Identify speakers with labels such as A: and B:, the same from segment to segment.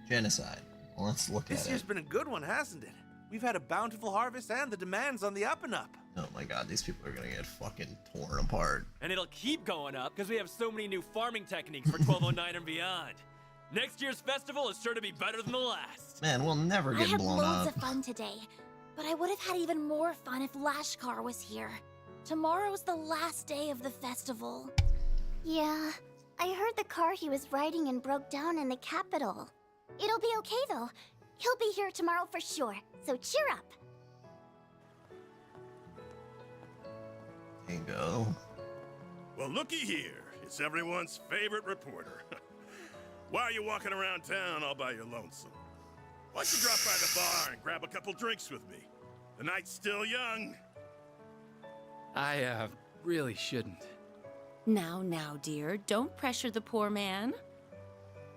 A: Genocide. Well, let's look at
B: This year's
A: it.
B: been a good one, hasn't it? We've had a bountiful harvest and the demand's on the up and up.
A: Oh my god, these people are gonna get fucking torn apart.
C: And it'll keep going up because we have so many new farming techniques for 1209 and beyond. Next year's festival is sure to be better than the last.
A: Man, we'll never
D: I
A: get
D: had
A: blown
D: loads
A: up.
D: of fun today, but I would have had even more fun if Lashkar was here. Tomorrow's the last day of the festival.
E: Yeah, I heard the car he was riding in broke down in the capital. It'll be okay though. He'll be here tomorrow for sure, so cheer up.
A: Bingo.
F: Well, looky here. It's everyone's favorite reporter. Why are you walking around town all by your lonesome? Why don't you drop by the bar and grab a couple drinks with me? The night's still young.
G: I, really shouldn't.
H: Now, dear, don't pressure the poor man.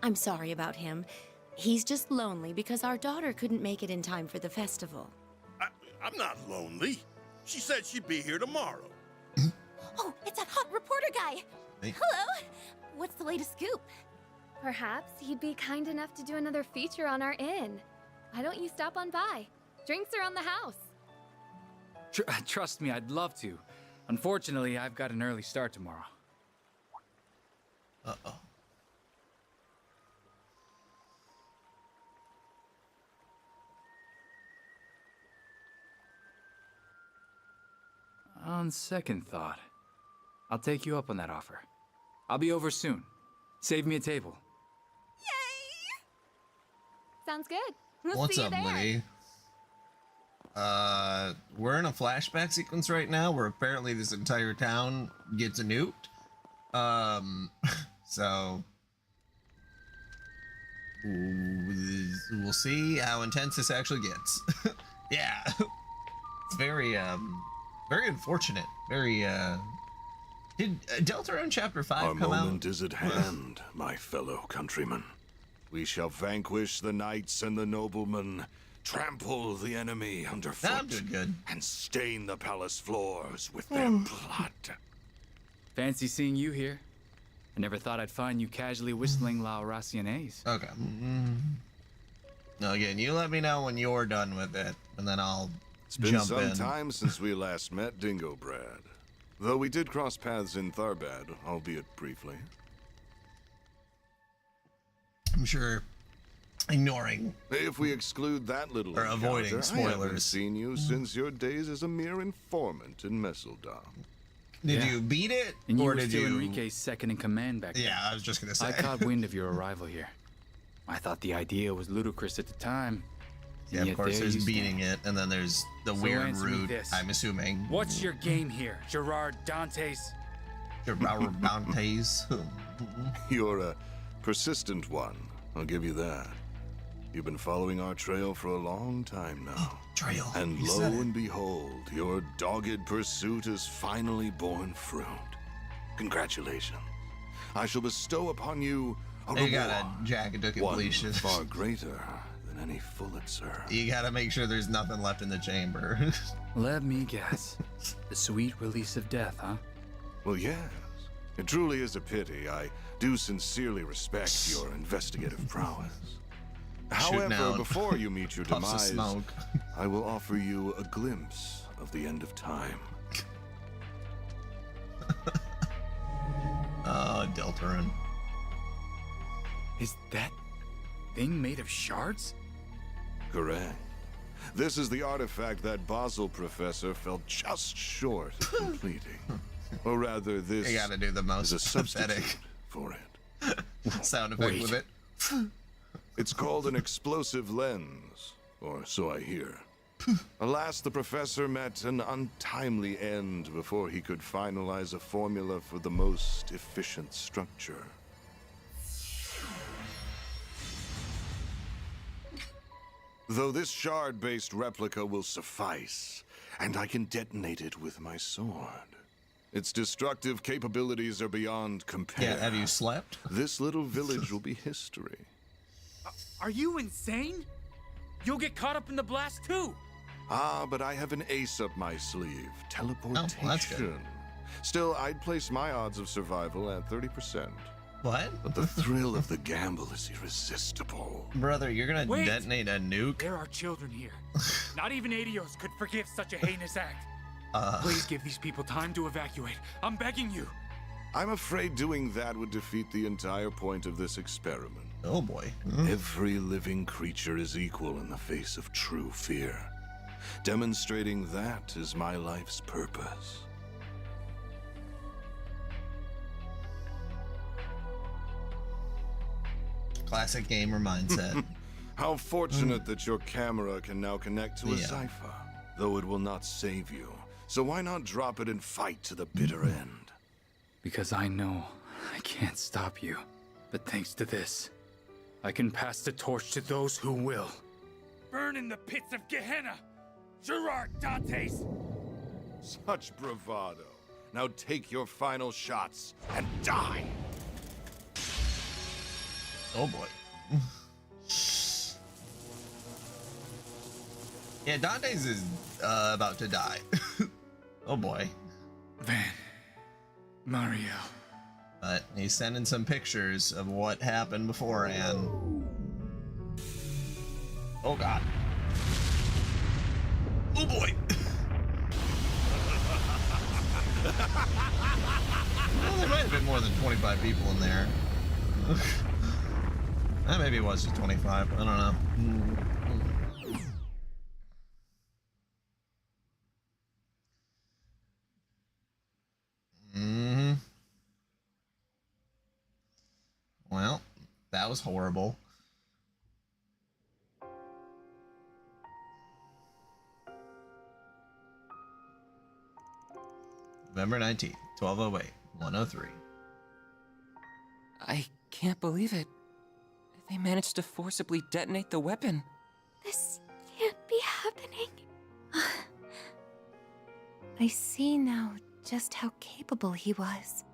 H: I'm sorry about him. He's just lonely because our daughter couldn't make it in time for the festival.
F: I'm not lonely. She said she'd be here tomorrow.
D: Oh, it's that hot reporter guy!
A: Hey.
D: Hello! What's the latest scoop?
I: Perhaps he'd be kind enough to do another feature on our inn. Why don't you stop on by? Drinks are on the house.
G: Trust me, I'd love to. Unfortunately, I've got an early start tomorrow.
A: Uh-oh.
G: On second thought, I'll take you up on that offer. I'll be over soon. Save me a table.
I: Sounds good. We'll
A: What's
I: see you
A: up,
I: there.
A: Lee? We're in a flashback sequence right now where apparently this entire town gets nuked. So we'll see how intense this actually gets. Yeah. It's very unfortunate. Very, did Deltarune Chapter 5
J: Our
A: come out?
J: moment is at hand, my fellow countrymen. We shall vanquish the knights and the noblemen, trample the enemy underfoot,
A: I'm doing good.
J: and stain the palace floors with their blood.
G: Fancy seeing you here. I never thought I'd find you casually whistling La Raciones.
A: Okay. No, again, you let me know when you're done with it, and then I'll
J: It's been
A: jump
J: some
A: in.
J: time since we last met, Dingo Brad. Though we did cross paths in Tharbad, albeit briefly.
A: I'm sure ignoring.
J: If we exclude that little
A: Or avoiding
J: encounter, I haven't
A: spoilers.
J: seen you since your days as a mere informant in Messeldom.
A: Did
G: Yeah.
A: you beat it,
G: And you
A: or
G: were
A: did
G: still
A: you?
G: Enrique's second in command back then.
A: Yeah, I was just gonna say.
G: I caught wind of your arrival here. I thought the idea was ludicrous at the time.
A: Yeah,
G: and
A: of
G: yet
A: course.
G: there
A: There's
G: you
A: beating
G: stand.
A: it, and then there's the
G: So
A: weird
G: answer me
A: route.
G: this.
A: I'm assuming.
G: What's your game here, Gerard Dantes?
A: Gerard Dantes?
J: You're a persistent one, I'll give you that. You've been following our trail for a long time now.
A: Trail.
J: And
A: You
J: lo
A: said it.
J: and behold, your dogged pursuit has finally borne fruit. Congratulations. I shall bestow upon you a
A: You
J: reward.
A: got a jacket to
J: One
A: completion.
J: far greater than any Pulitzer.
A: You gotta make sure there's nothing left in the chamber.
G: Let me guess. The sweet release of death, huh?
J: Well, yes. It truly is a pity. I do sincerely respect your investigative prowess. However,
A: down.
J: before you meet your
A: Puffs of
J: demise,
A: smoke.
J: I will offer you a glimpse of the end of time.
A: Deltarune.
G: Is that thing made of shards?
J: Correct. This is the artifact that Basel professor fell just short of completing. Or rather, this
A: You gotta do the
J: is
A: most
J: a substitute
A: pathetic
J: for it.
A: sound effect
G: Wait.
A: with it.
J: It's called an explosive lens, or so I hear. Alas, the professor met an untimely end before he could finalize a formula for the most efficient structure. Though this shard-based replica will suffice, and I can detonate it with my sword. Its destructive capabilities are beyond compare.
A: Yeah, have you slept?
J: This little village will be history.
G: Are you insane? You'll get caught up in the blast too.
J: Ah, but I have an ace up my sleeve. Teleportation.
A: Oh, well, that's good.
J: Still, I'd place my odds of survival at 30%.
A: What?
J: But the thrill of the gamble is irresistible.
A: Brother, you're gonna
G: Wait!
A: detonate a nuke?
G: There are children here. Not even Adios could forgive such a heinous act. Please give these people time to evacuate. I'm begging you.
J: I'm afraid doing that would defeat the entire point of this experiment.
A: Oh boy.
J: Every living creature is equal in the face of true fear. Demonstrating that is my life's purpose.
A: Classic gamer mindset.
J: How fortunate that your camera can now connect to a
A: Yeah.
J: Zypher. Though it will not save you. So why not drop it and fight to the bitter end?
G: Because I know I can't stop you. But thanks to this, I can pass the torch to those who will. Burn in the pits of Gehenna! Gerard Dantes!
J: Such bravado. Now take your final shots and die!
A: Oh boy. Yeah, Dante's is about to die. Oh boy.
G: Van. Mario.
A: But he's sending some pictures of what happened beforehand. Oh god. Oh boy. Well, there might have been more than 25 people in there. Maybe it was just 25. I don't know. Well, that was horrible. November 19th, 1208, 103.
K: I can't believe it. They managed to forcibly detonate the weapon.
I: This can't be happening. I see now just how capable he was.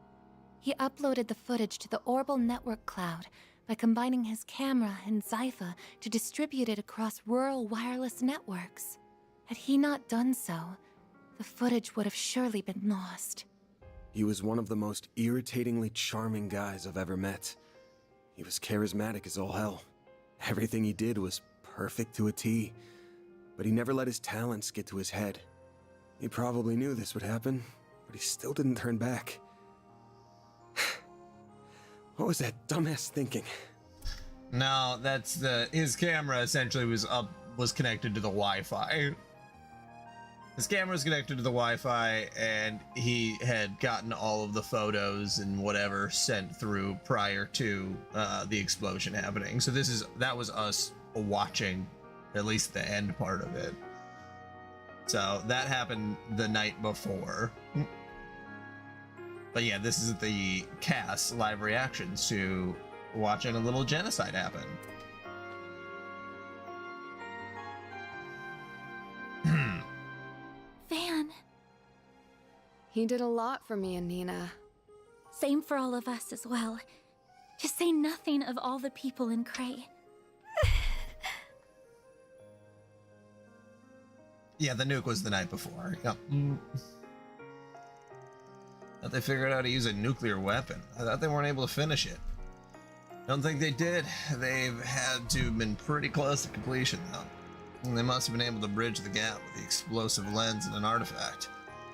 I: He uploaded the footage to the Orbital Network cloud by combining his camera and Zypher to distribute it across rural wireless networks. Had he not done so, the footage would have surely been lost.
L: He was one of the most irritatingly charming guys I've ever met. He was charismatic as all hell. Everything he did was perfect to a T. But he never let his talents get to his head. He probably knew this would happen, but he still didn't turn back. What was that dumbass thinking?
A: No, that's his camera essentially was connected to the Wi-Fi. His camera was connected to the Wi-Fi, and he had gotten all of the photos and whatever sent through prior to the explosion happening. So that was us watching at least the end part of it. So that happened the night before. But yeah, this is the cast live reactions to watching a little genocide happen.
D: Van.
I: He did a lot for me and Nina.
D: Same for all of us as well. To say nothing of all the people in Cray.
A: Yeah, the nuke was the night before. Yep. Thought they figured out how to use a nuclear weapon. I thought they weren't able to finish it. Don't think they did. They've had to have been pretty close to completion, though. And they must have been able to bridge the gap with the explosive lens and an artifact.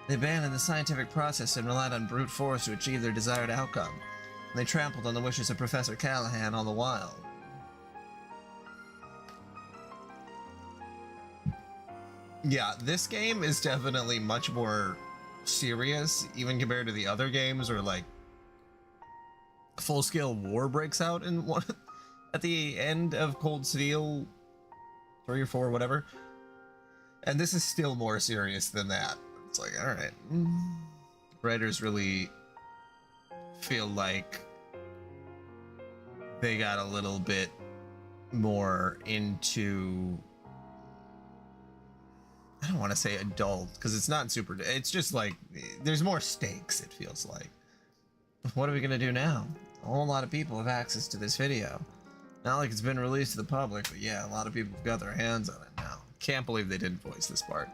A: They abandoned the scientific process and relied on brute force to achieve their desired outcome. And they trampled on the wishes of Professor Callahan all the while. Yeah, this game is definitely much more serious, even compared to the other games where, like, full-scale war breaks out in one at the end of Cold Steel 3 or 4, whatever. And this is still more serious than that. It's like, all right, writers really feel like they got a little bit more into, I don't want to say adult, because it's not super, it's just like, there's more stakes, it feels like. What are we gonna do now? A whole lot of people have access to this video. Not like it's been released to the public, but yeah, a lot of people have got their hands on it now. Can't believe they didn't voice this part.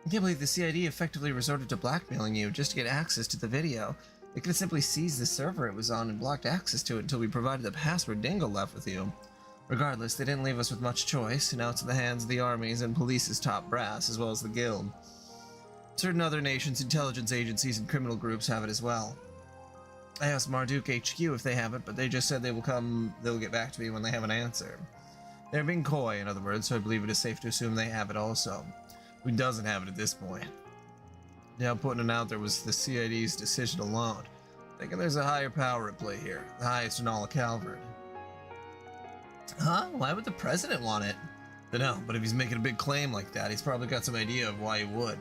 A: I can't believe the CID effectively resorted to blackmailing you just to get access to the video. They could have simply seized the server it was on and blocked access to it until we provided the password Dingle left with you. Regardless, they didn't leave us with much choice, and now it's in the hands of the armies and police's top brass, as well as the guild. Certain other nations' intelligence agencies and criminal groups have it as well. I asked Marduk HQ if they have it, but they just said they'll get back to me when they have an answer. They're being coy, in other words, so I believe it is safe to assume they have it also. Who doesn't have it at this point? Now, putting it out there was the CID's decision alone. Thinking there's a higher power at play here, the highest in all of Calvert. Huh? Why would the president want it? Dunno, but if he's making a big claim like that, he's probably got some idea of why he would.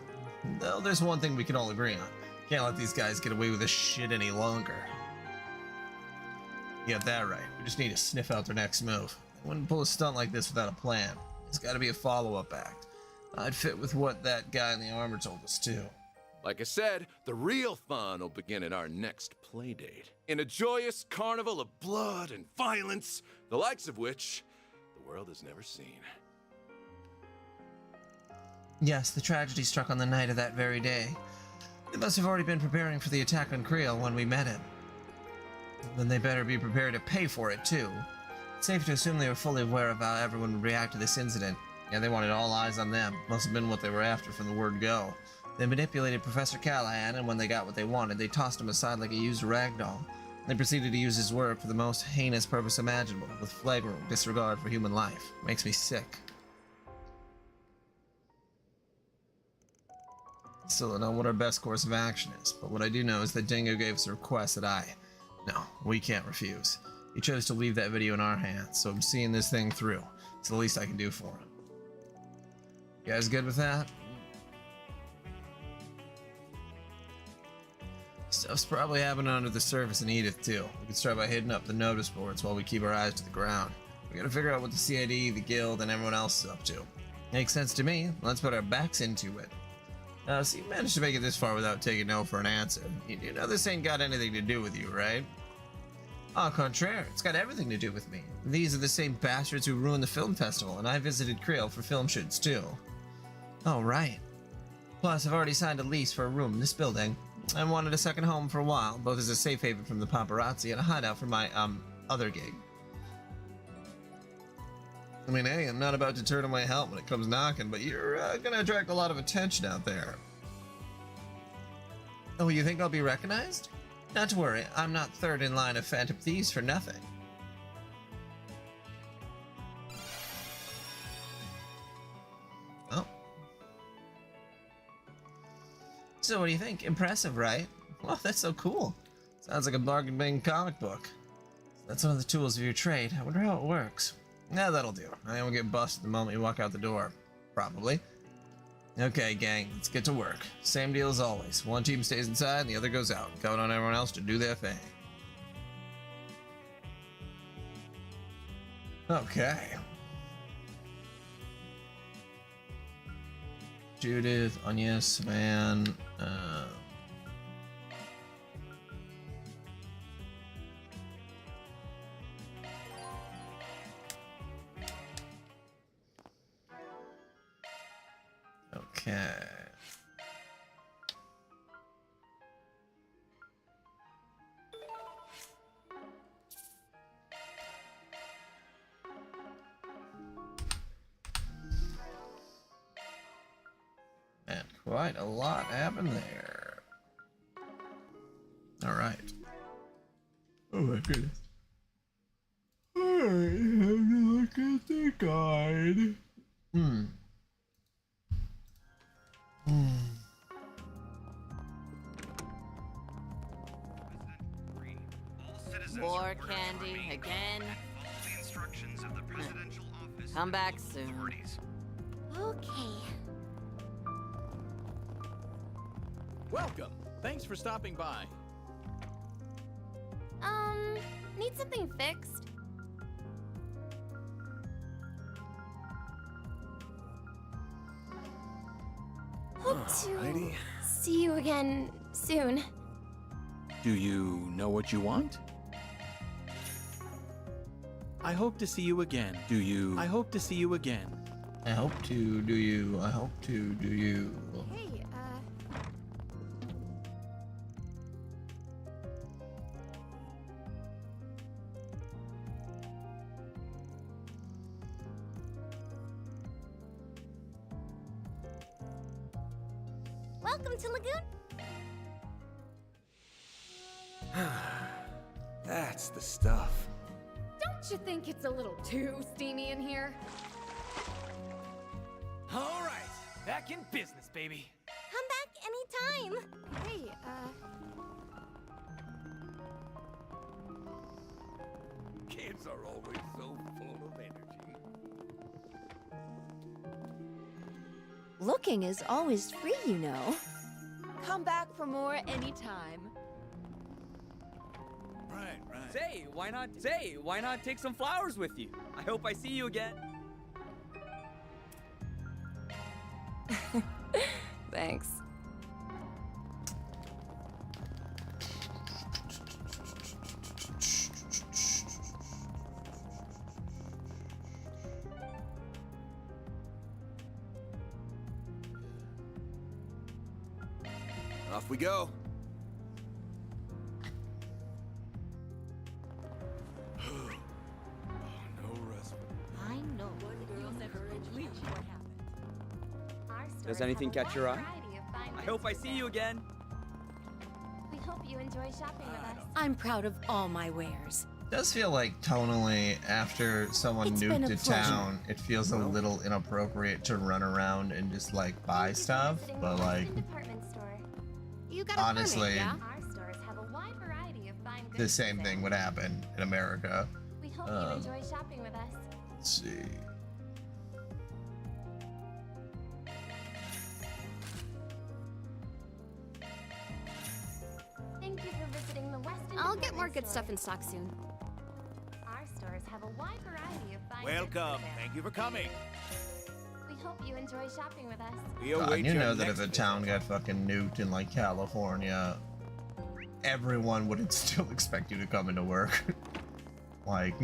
A: Though there's one thing we can all agree on. Can't let these guys get away with this shit any longer. You got that right. We just need to sniff out their next move. They wouldn't pull a stunt like this without a plan. It's gotta be a follow-up act. I'd fit with what that guy in the armor told us too.
M: Like I said, the real fun will begin at our next playdate. In a joyous carnival of blood and violence, the likes of which the world has never seen.
A: Yes, the tragedy struck on the night of that very day. They must have already been preparing for the attack on Creel when we met him. Then they better be prepared to pay for it too. It's safe to assume they were fully aware of how everyone would react to this incident. Yeah, they wanted all eyes on them. Must have been what they were after from the word go. They manipulated Professor Callahan, and when they got what they wanted, they tossed him aside like a used ragdoll. They proceeded to use his work for the most heinous purpose imaginable, with flagrant disregard for human life. Makes me sick. Still don't know what our best course of action is, but what I do know is that Dingo gave us a request that we can't refuse. He chose to leave that video in our hands, so I'm seeing this thing through. It's the least I can do for him. You guys good with that? Stuff's probably happening under the surface in Edith, too. We could start by hitting up the notice boards while we keep our eyes to the ground. We gotta figure out what the CID, the guild, and everyone else is up to. Makes sense to me. Let's put our backs into it. So you managed to make it this far without taking no for an answer. You know this ain't got anything to do with you, right? Au contraire, it's got everything to do with me. These are the same bastards who ruined the film festival, and I visited Creel for film shoots, too. Oh, right. Plus, I've already signed a lease for a room in this building. I wanted a second home for a while, both as a safe haven from the paparazzi and a hideout for my, other gig. I mean, hey, I'm not about to turn on my help when it comes knocking, but you're gonna attract a lot of attention out there. Oh, you think I'll be recognized? Not to worry, I'm not third in line of Phantom Thieves for nothing. Oh. So what do you think? Impressive, right? Well, that's so cool. Sounds like a bargain bin comic book. That's one of the tools of your trade. I wonder how it works. Yeah, that'll do. I won't get busted the moment you walk out the door. Probably. Okay, gang, let's get to work. Same deal as always. One team stays inside and the other goes out. Count on everyone else to do their thing. Okay. Judith, Anya, Savan, Okay. And quite a lot happened there. All right. Oh my goodness. All right, have to look at the guide.
H: More candy again. Come back soon.
E: Okay.
N: Welcome. Thanks for stopping by.
E: Need something fixed? Hope to see you again soon.
N: Do you know what you want? I hope to see you again. Do you? I hope to see you again.
A: I hope to, do you? I hope to, do you?
E: Hey, Welcome to Lagoon.
L: That's the stuff.
O: Don't you think it's a little too steamy in here?
C: All right, back in business, baby.
E: Come back anytime. Hey,
F: Kids are always so full of energy.
H: Looking is always free, you know. Come back for more anytime.
F: Right.
C: Say, why not take some flowers with you? I hope I see you again.
O: Thanks.
L: Off we go.
F: No respite.
E: I know.
C: Does anything catch your eye? I hope I see you again.
E: We hope you enjoy shopping with us.
H: I'm proud of all my wares.
A: It does feel like tonally, after someone
H: It's been
A: nuked
H: a
A: a
H: pleasure.
A: town, it feels a little inappropriate to run around and just like buy stuff. But like,
E: Department store.
O: You got a
A: honestly,
O: permit, yeah?
E: Our stores have a wide variety of fine goods.
A: the same thing would happen in America.
E: We hope you enjoy shopping with us.
A: Let's see.
E: Thank you for visiting the Weston.
O: I'll get more
E: Department
O: good
E: Store.
O: stuff in stock soon.
E: Our stores have a wide variety of fine
B: Welcome.
E: goods.
B: Thank you for coming.
E: We hope you enjoy shopping with us.
B: We
A: God,
B: await
A: you
B: your
A: know that
B: next
A: if a
B: visit.
A: town got fucking nuked in like California, everyone would still expect you to come into work. Like,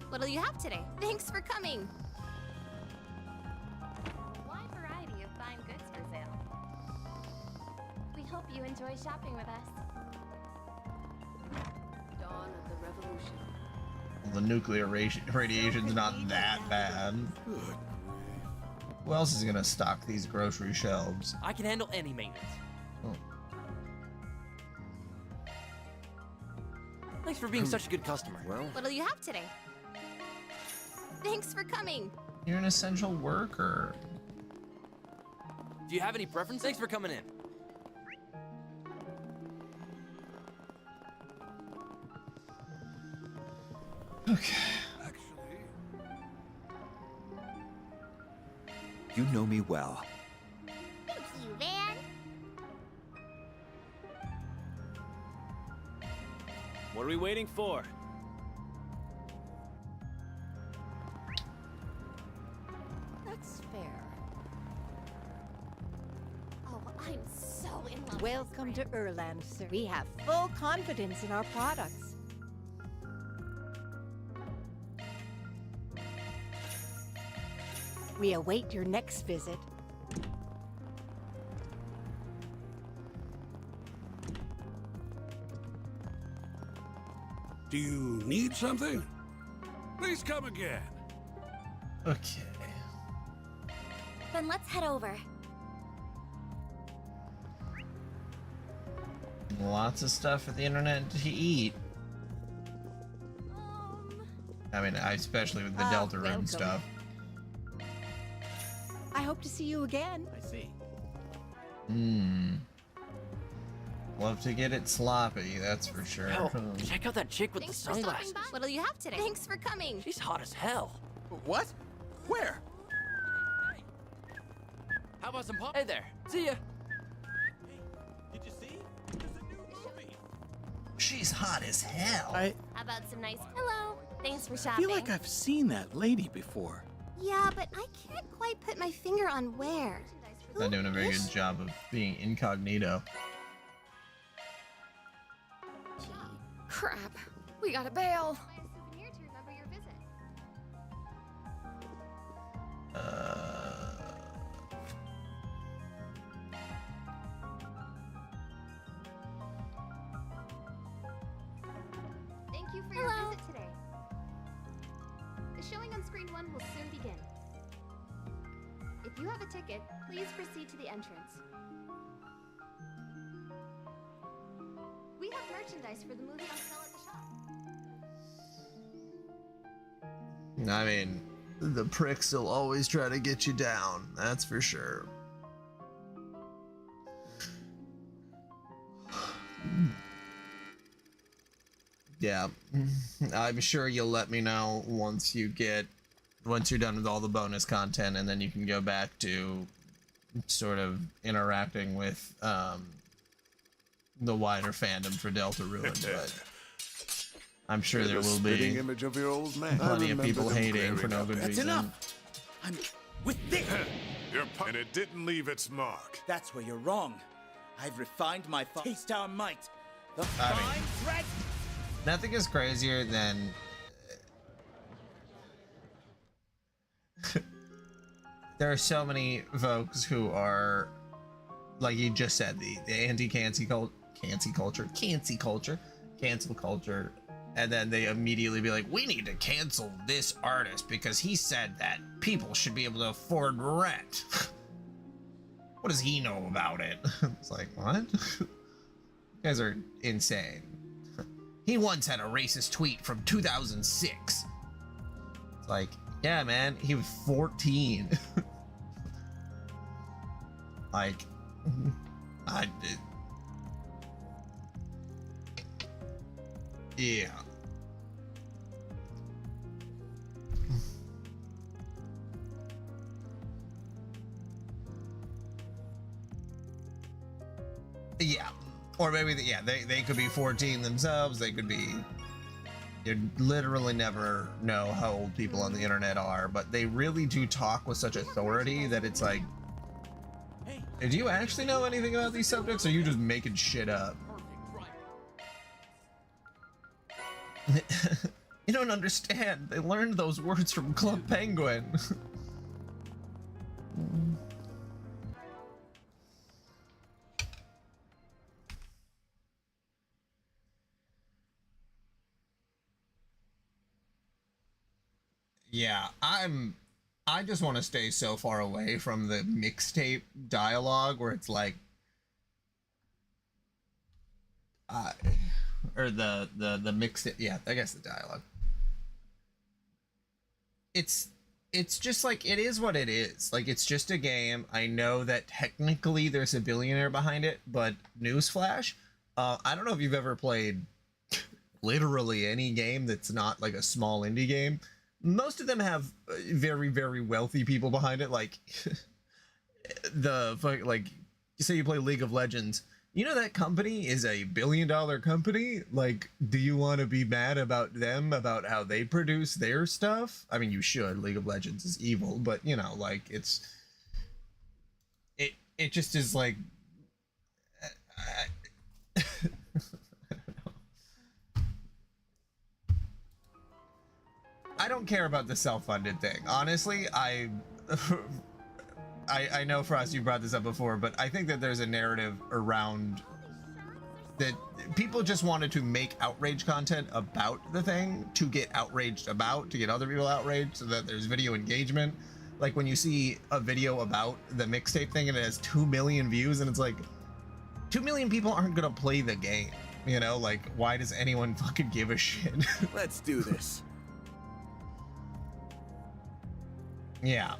O: What'll you have today? Thanks for coming.
E: A wide variety of fine goods for sale. We hope you enjoy shopping with us.
O: Dawn of the revolution.
A: the nuclear radiation's not that bad. Who else is gonna stock these grocery shelves?
C: I can handle any maintenance.
A: Oh.
C: Thanks for being such a good customer.
L: Well,
O: What'll you have today? Thanks for coming.
A: You're an essential worker.
C: Do you have any preference? Thanks for coming in.
A: Okay.
P: You know me well.
E: Thank you, Van.
C: What are we waiting for?
H: That's fair.
E: Oh, I'm so in love.
Q: Welcome to Erland, sir. We have full confidence in our products. We await your next visit.
F: Do you need something? Please come again.
A: Okay.
E: Then let's head over.
A: Lots of stuff for the internet to eat. I mean, especially with the Delta Room
Q: welcome.
A: stuff.
Q: I hope to see you again.
C: I see.
A: Love to get it sloppy, that's for sure.
C: Hell, check out that chick with
O: Thanks
C: the
O: for stopping
C: sunglasses.
O: by. What'll you have today? Thanks for coming.
C: She's hot as hell.
B: What? Where?
C: How about some pop? Hey there. See ya.
B: Did you see? There's a new movie.
A: She's hot as hell.
N: I
E: How about some nice hello? Thanks for
N: feel
E: shopping.
N: like I've seen that lady before.
E: Yeah, but I can't quite put my finger on where.
A: Not doing a very good job of being incognito.
O: Crap. We gotta bail.
E: Buy a souvenir to remember your visit. Thank you for your visit today. The showing on screen 1 will soon begin.
R: If you have a ticket, please proceed to the entrance. We have merchandise for the movie on sale at the shop.
A: I mean, the pricks will always try to get you down, that's for sure. Yeah, I'm sure you'll let me know once you're done with all the bonus content, and then you can go back to sort of interacting with the wider fandom for Deltarune, but I'm sure there will be
J: image of your old man.
A: plenty of people hating for no good
S: That's
A: reason.
S: enough. I'm with this.
F: And it didn't leave its mark.
S: That's where you're wrong. I've refined my taste our might. The
A: I mean,
S: fine thread.
A: nothing is crazier than there are so many folks who are, like you just said, the anti-cancel culture, and then they immediately be like, we need to cancel this artist because he said that people should be able to afford rent. What does he know about it? It's like, what? You guys are insane. He once had a racist tweet from 2006. It's like, yeah, man, he was 14. Like, yeah. Yeah, or maybe they could be 14 themselves. They could be. You literally never know how old people on the internet are, but they really do talk with such authority that it's like, do you actually know anything about these subjects, or are you just making shit up? You don't understand. They learned those words from Club Penguin. Yeah, I just want to stay so far away from the mixtape dialogue where it's like, or the mixtape. Yeah, I guess the dialogue. It's just like, it is what it is. Like, it's just a game. I know that technically there's a billionaire behind it, but newsflash, I don't know if you've ever played literally any game that's not like a small indie game. Most of them have very, very wealthy people behind it. Like, like, you say you play League of Legends, you know that company is a $1 billion company. Like, do you want to be mad about them, about how they produce their stuff? I mean, you should. League of Legends is evil, but you know, like, it just is like, I don't care about the self-funded thing. Honestly, I know, Frost, you brought this up before, but I think that there's a narrative around that people just wanted to make outrage content about the thing to get outraged about, to get other people outraged, so that there's video engagement. Like when you see a video about the mixtape thing and it has 2 million views, and it's like, 2 million people aren't gonna play the game. You know, like, why does anyone fucking give a shit?
S: Let's do this.
A: Yeah,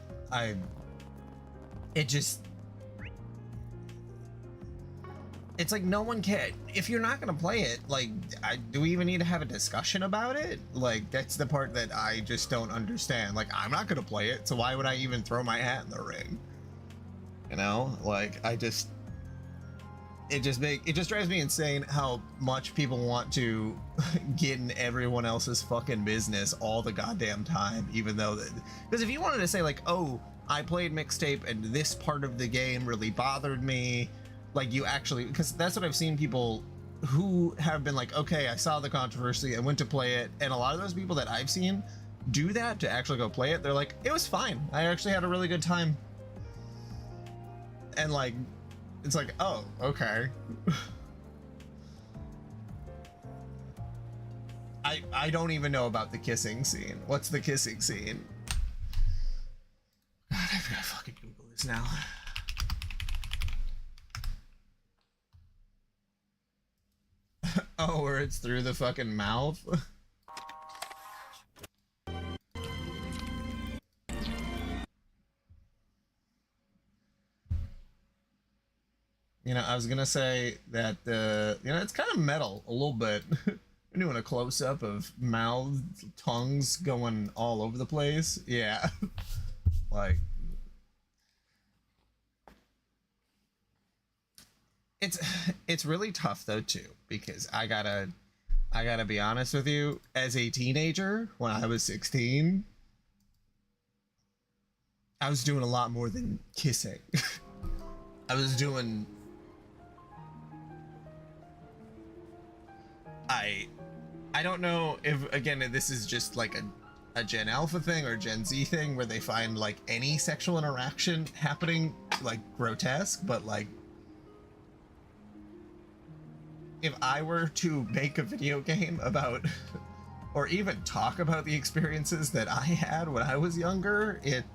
A: it's like no one can. If you're not gonna play it, like, do we even need to have a discussion about it? Like, that's the part that I just don't understand. Like, I'm not gonna play it, so why would I even throw my hat in the ring? You know, like, it just drives me insane how much people want to get in everyone else's fucking business all the goddamn time, even though because if you wanted to say like, oh, I played mixtape and this part of the game really bothered me, like, you actually, because that's what I've seen people who have been like, okay, I saw the controversy, I went to play it, and a lot of those people that I've seen do that to actually go play it, they're like, it was fine, I actually had a really good time. And like, it's like, oh, okay. I don't even know about the kissing scene. What's the kissing scene? God, I've got to fucking Google works now. Oh, where it's through the fucking mouth? You know, I was gonna say that, you know, it's kind of metal a little bit. We're doing a close-up of mouths, tongues going all over the place. Yeah. Like... It's really tough though too, because I gotta be honest with you, as a teenager, when I was 16, I was doing a lot more than kissing. I was doing... I don't know if, again, this is just like a Gen Alpha thing or Gen Z thing where they find like any sexual interaction happening like grotesque, but like if I were to make a video game about or even talk about the experiences that I had when I was younger, it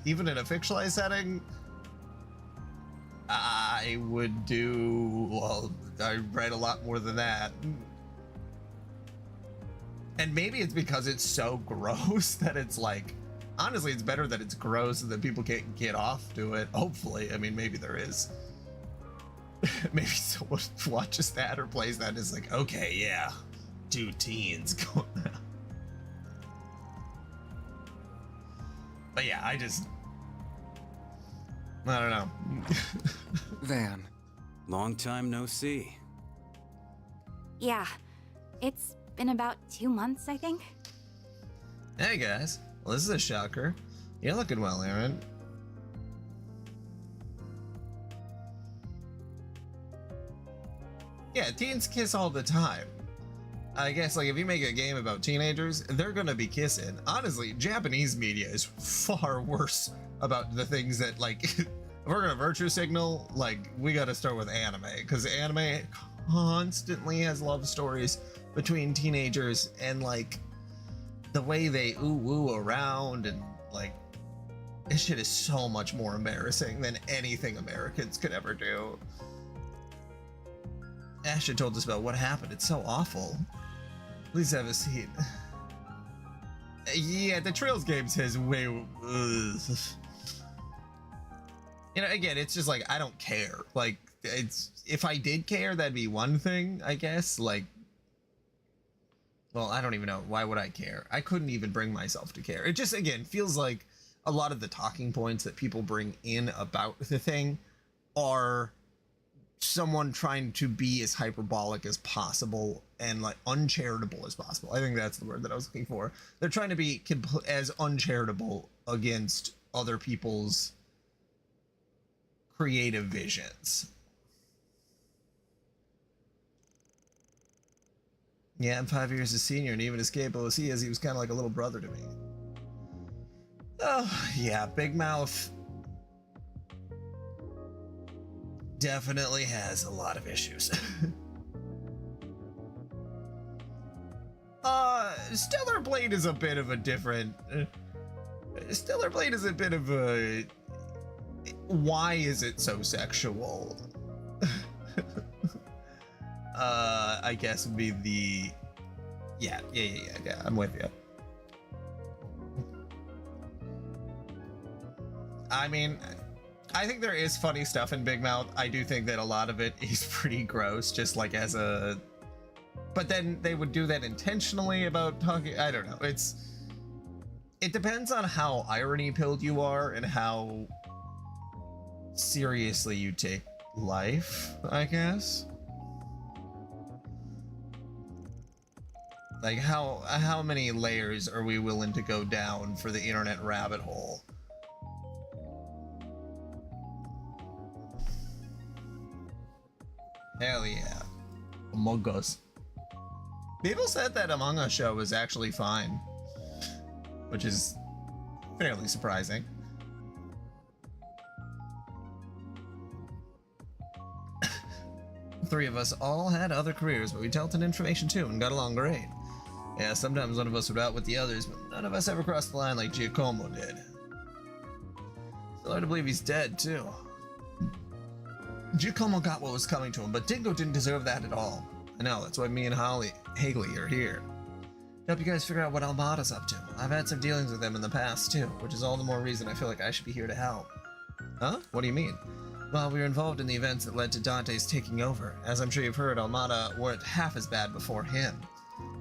A: even in a fictionalized setting, I would do, well, I write a lot more than that. And maybe it's because it's so gross that it's like, honestly, it's better that it's gross and that people can't get off to it. Hopefully. I mean, maybe there is. Maybe someone watches that or plays that and is like, okay, yeah, 2 teens going on. But yeah, I don't know.
T: Van, long time no see.
U: Yeah, it's been about 2 months, I think.
A: Hey guys, well, this is a shocker. You're looking well, Aaron. Yeah, teens kiss all the time. I guess, like, if you make a game about teenagers, they're gonna be kissing. Honestly, Japanese media is far worse about the things that, like, if we're gonna virtue signal, like, we gotta start with anime, because anime constantly has love stories between teenagers, and, like, the way they ooh-woo around, and, like, this shit is so much more embarrassing than anything Americans could ever do. Asha told us about what happened. It's so awful. Please have a seat. Yeah, the Trails game says way... You know, again, it's just like, I don't care. Like, it's... If I did care, that'd be one thing, I guess. Like... Well, I don't even know. Why would I care? I couldn't even bring myself to care. It just, again, feels like a lot of the talking points that people bring in about the thing are... someone trying to be as hyperbolic as possible and like uncharitable as possible. I think that's the word that I was looking for. They're trying to be as uncharitable against other people's creative visions. Yeah, I'm 5 years his senior, and even as capable as he is, he was kind of like a little brother to me. Oh, yeah, Big Mouth definitely has a lot of issues. Stellar Blade is a bit of a different... Stellar Blade is a bit of a... Why is it so sexual? I guess would be the... Yeah, I'm with you. I mean... I think there is funny stuff in Big Mouth. I do think that a lot of it is pretty gross, just like as a... But then they would do that intentionally about talking... I don't know. It depends on how irony-pilled you are and how seriously you take life, I guess. Like, how many layers are we willing to go down for the internet rabbit hole? Hell yeah. Among Us. People said that Among Us show was actually fine, which is fairly surprising. Three of us all had other careers, but we dealt in information too and got along great. Yeah, sometimes one of us would out with the others, but none of us ever crossed the line like Giacomo did. So hard to believe he's dead, too. Giacomo got what was coming to him, but Dingo didn't deserve that at all. I know, that's why me and Haley are here. To help you guys figure out what Almada's up to. I've had some dealings with them in the past, too, which is all the more reason I feel like I should be here to help. Huh? What do you mean? Well, we were involved in the events that led to Dante's taking over. As I'm sure you've heard, Almada weren't half as bad before him.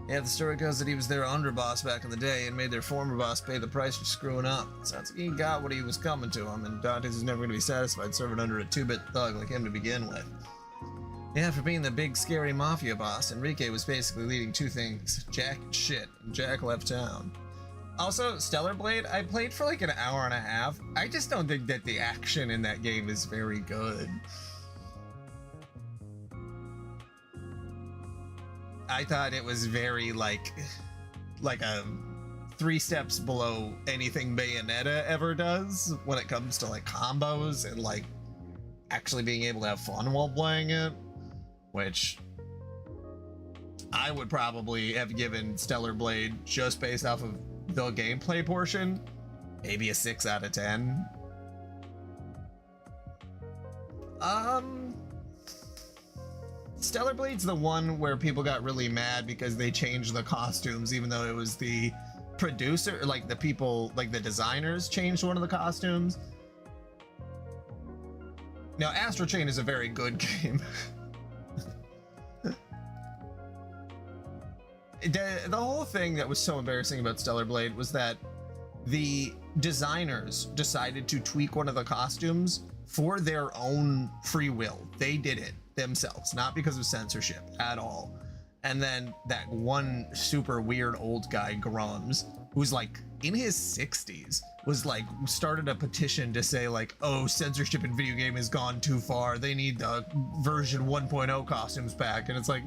A: Yeah, the story goes that he was their underboss back in the day and made their former boss pay the price for screwing up. Sounds like he got what he was coming to him, and Dante's is never going to be satisfied serving under a two-bit thug like him to begin with. Yeah, for being the big scary mafia boss, Enrique was basically leading two things, Jack and shit, and Jack left town. Also, Stellar Blade, I played for like an hour and a half. I just don't think that the action in that game is very good. I thought it was very like a 3 steps below anything Bayonetta ever does when it comes to like combos and like actually being able to have fun while playing it, which I would probably have given Stellar Blade just based off of the gameplay portion, maybe a 6 out of 10. Stellar Blade's the one where people got really mad because they changed the costumes, even though it was the producer, like the people, like the designers changed one of the costumes. Now, Astral Chain is a very good game. The whole thing that was so embarrassing about Stellar Blade was that the designers decided to tweak one of the costumes for their own free will. They did it themselves, not because of censorship at all. And then that one super weird old guy, Grums, who's like in his 60s, was like started a petition to say like, oh, censorship in video game has gone too far. They need the version 1.0 costumes back. And it's like,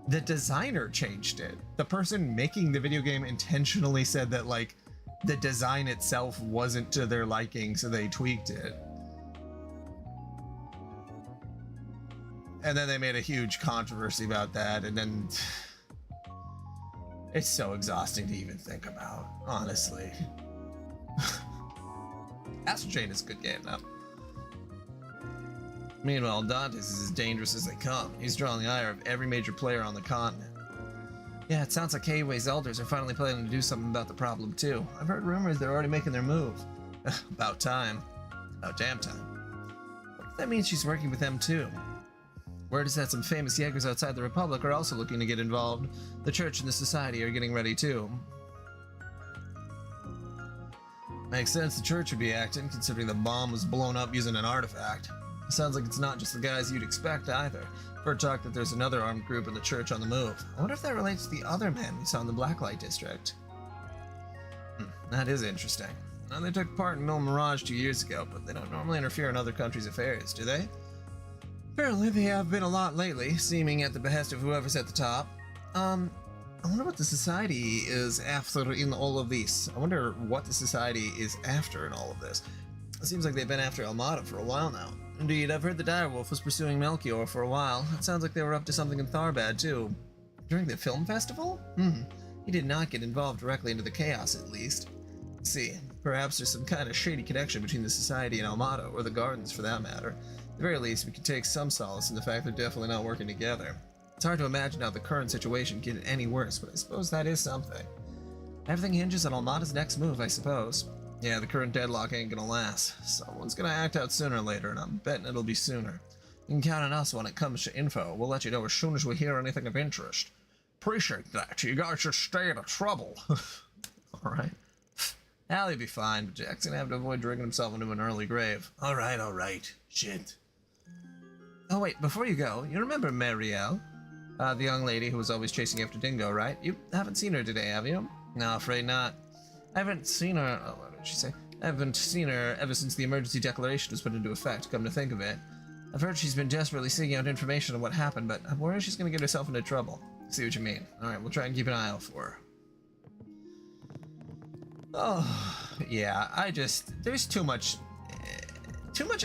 A: the designer changed it. The person making the video game intentionally said that like the design itself wasn't to their liking, so they tweaked it. And then they made a huge controversy about that, and then it's so exhausting to even think about, honestly. Astral Chain is a good game now. Meanwhile, Dante's is as dangerous as they come. He's drawing the ire of every major player on the continent. Yeah, it sounds like Keiwei's elders are finally planning to do something about the problem too. I've heard rumors they're already making their move. About time. About damn time. That means she's working with them too. Word is that some famous Jaegers outside the Republic are also looking to get involved. The church and the society are getting ready too. Makes sense the church would be acting, considering the bomb was blown up using an artifact. Sounds like it's not just the guys you'd expect either. Heard talk that there's another armed group in the church on the move. I wonder if that relates to the other men we saw in the Blacklight District. That is interesting. Now, they took part in Mill Mirage 2 years ago, but they don't normally interfere in other countries' affairs, do they? Apparently they have been a lot lately, seeming at the behest of whoever's at the top. I wonder what the society is after in all of this. I wonder what the society is after in all of this. It seems like they've been after Almada for a while now. Indeed, I've heard the Direwolf was pursuing Melchior for a while. It sounds like they were up to something in Tharbad, too. During the film festival? He did not get involved directly into the chaos, at least. Let's see, perhaps there's some kind of shady connection between the Society and Almada, or the Gardens for that matter. At the very least, we can take some solace in the fact they're definitely not working together. It's hard to imagine how the current situation can get any worse, but I suppose that is something. Everything hinges on Almada's next move, I suppose. Yeah, the current deadlock ain't gonna last. Someone's gonna act out sooner or later, and I'm betting it'll be sooner. You can count on us when it comes to info. We'll let you know as soon as we hear anything of interest. Appreciate that. You guys should stay out of trouble. Alright. Allie'll be fine, but Jack's gonna have to avoid drinking himself into an early grave. Alright. Shit. Oh wait, before you go, you remember Marielle? The young lady who was always chasing after Dingo, right? You haven't seen her today, have you? No, afraid not. I haven't seen her... Oh, what did she say? I haven't seen her ever since the emergency declaration was put into effect, come to think of it. I've heard she's been desperately seeking out information on what happened, but I'm worried she's gonna get herself into trouble. See what you mean. Alright, we'll try and keep an eye out for her. Oh, yeah, there's too much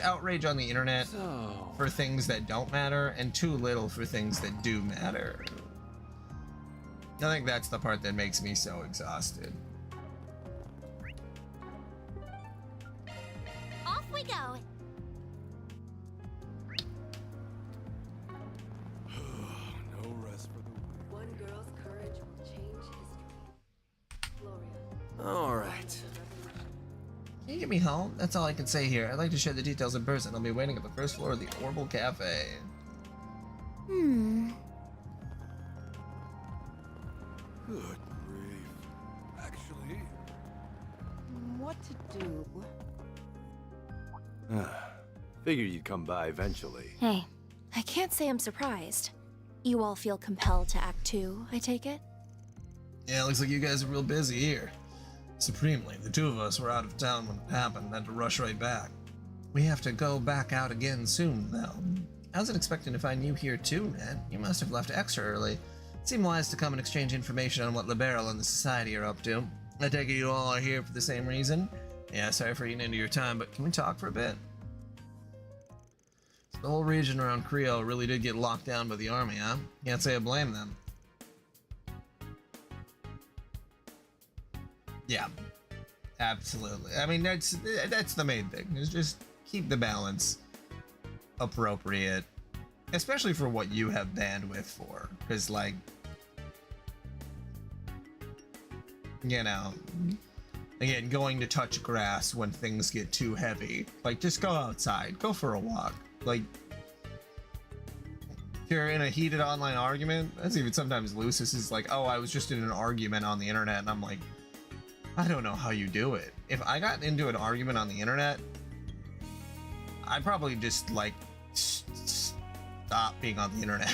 A: outrage on the internet for things that don't matter, and too little for things that do matter. I think that's the part that makes me so exhausted.
E: Off we go.
K: No rest for the weak.
G: One girl's courage will change history. Gloria.
L: All right.
A: Can you get me home? That's all I can say here. I'd like to share the details in person. I'll be waiting at the first floor of the Orbital Cafe.
E: Hmm.
K: Good grief. Actually,
G: What to do?
V: Figured you'd come by eventually.
W: Hey, I can't say I'm surprised. You all feel compelled to act too, I take it?
A: Yeah, looks like you guys are real busy here. Supremely, the two of us were out of town when it happened and had to rush right back. We have to go back out again soon, though. I wasn't expecting to find you here too, man. You must have left extra early. It seemed wise to come and exchange information on what Liberal and the Society are up to. I take it you all are here for the same reason? Yeah, sorry for eating into your time, but can we talk for a bit? So the whole region around Creole really did get locked down by the army, huh? Can't say I blame them. Yeah, absolutely. I mean, that's the main thing, is just keep the balance appropriate, especially for what you have bandwidth for, because, like, you know, again, going to touch grass when things get too heavy, like, just go outside, go for a walk. Like, if you're in a heated online argument, that's even sometimes Lucis is like, oh, I was just in an argument on the internet, and I'm like, I don't know how you do it. If I got into an argument on the internet, I'd probably just, like, stop being on the internet.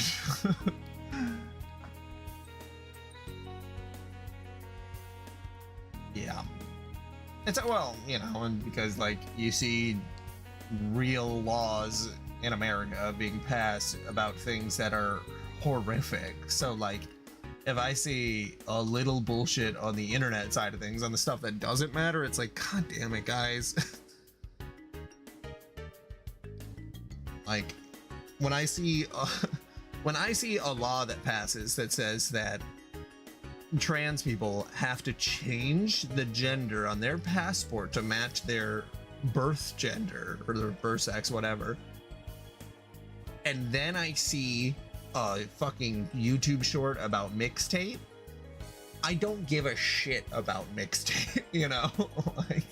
A: Yeah. It's, well, you know, and because, like, you see real laws in America being passed about things that are horrific. So, like, if I see a little bullshit on the internet side of things, on the stuff that doesn't matter, it's like, God damn it, guys. Like, when I see a law that passes that says that trans people have to change the gender on their passport to match their birth gender or their birth sex, whatever, and then I see a fucking YouTube short about mixtape, I don't give a shit about mixtape, you know? Like,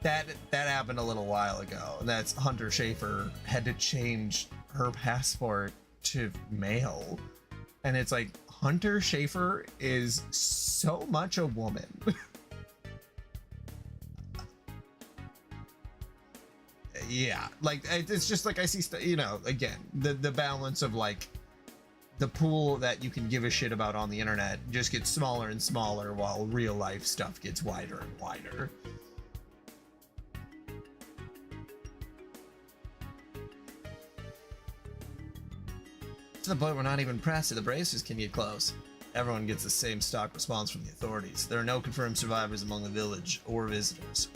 A: that happened a little while ago. That's Hunter Schafer had to change her passport to male. And it's like, Hunter Schafer is so much a woman. Yeah, like, it's just like I see, you know, again, the balance of, like, the pool that you can give a shit about on the internet just gets smaller and smaller while real life stuff gets wider and wider. To the point where not even press or the bracers can get close. Everyone gets the same stock response from the authorities. There are no confirmed survivors among the village or visitors.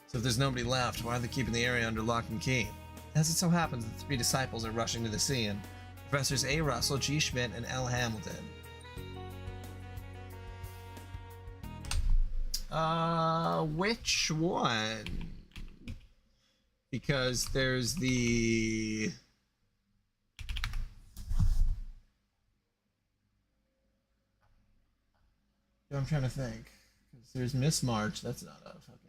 A: So if there's nobody left, why are they keeping the area under lock and key? As it so happens, the three disciples are rushing to the scene. Professors A. Russell, G. Schmidt, and L. Hamilton. Which one? Because there's the... I'm trying to think. Because there's Miss March. That's not a fucking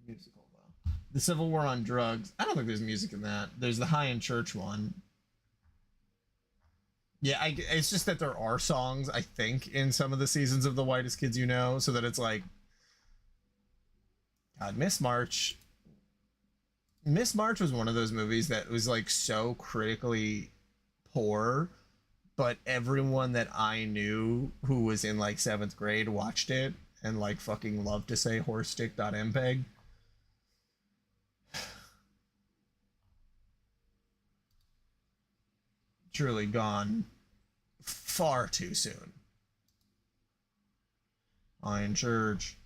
A: musical, though. The Civil War on Drugs. I don't think there's music in that. There's the High in Church one. Yeah, it's just that there are songs, I think, in some of the seasons of The Whitest Kids You Know, so that it's like... God, Miss March... Miss March was one of those movies that was, like, so critically poor, but everyone that I knew who was in, like, 7th grade watched it and, like, fucking loved to say horse-stick.mpeg. Truly gone far too soon. Iron Church.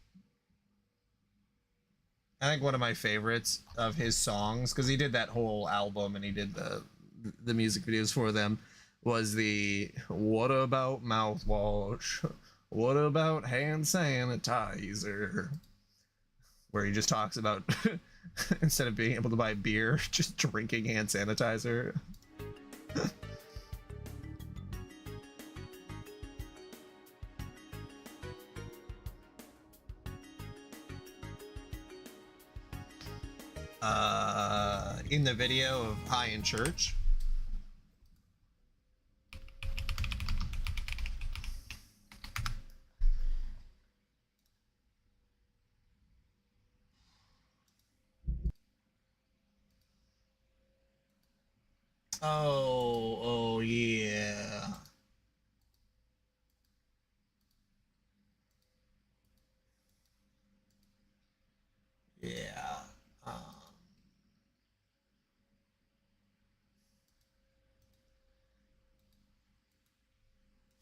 A: I think one of my favorites of his songs, because he did that whole album and he did the music videos for them, was the "What about mouthwash? What about hand sanitizer?" where he just talks about instead of being able to buy beer, just drinking hand sanitizer. In the video of High in Church. Oh yeah. Yeah.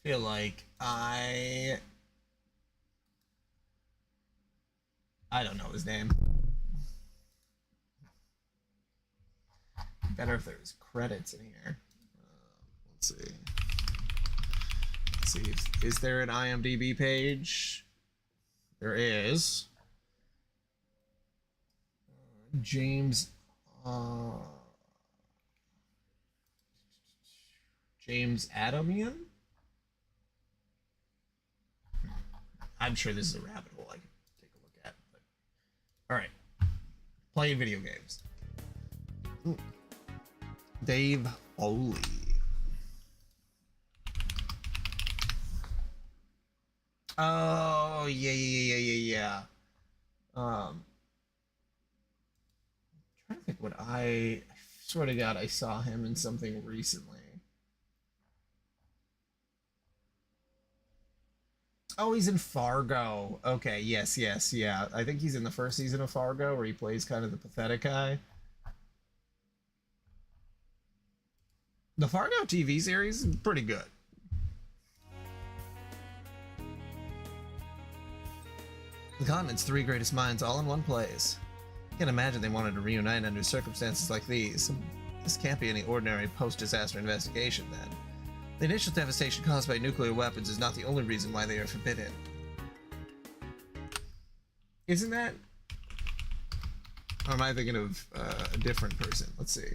A: Feel like I don't know his name. Better if there's credits in here. Let's see. Let's see. Is there an IMDb page? There is. James Adamian? I'm sure this is a rabbit hole I can take a look at. But... Alright. Playing video games. Ooh. Dave Foley. Oh, yeah. Trying to think what I swear to God I saw him in something recently. Oh, he's in Fargo. Okay, yes, yeah. I think he's in the first season of Fargo where he plays kind of the pathetic guy. The Fargo TV series is pretty good. The continent's three greatest minds all in one place. I can't imagine they wanted to reunite under circumstances like these. This can't be any ordinary post-disaster investigation, then. The initial devastation caused by nuclear weapons is not the only reason why they are forbidden. Isn't that? Or am I thinking of a different person? Let's see.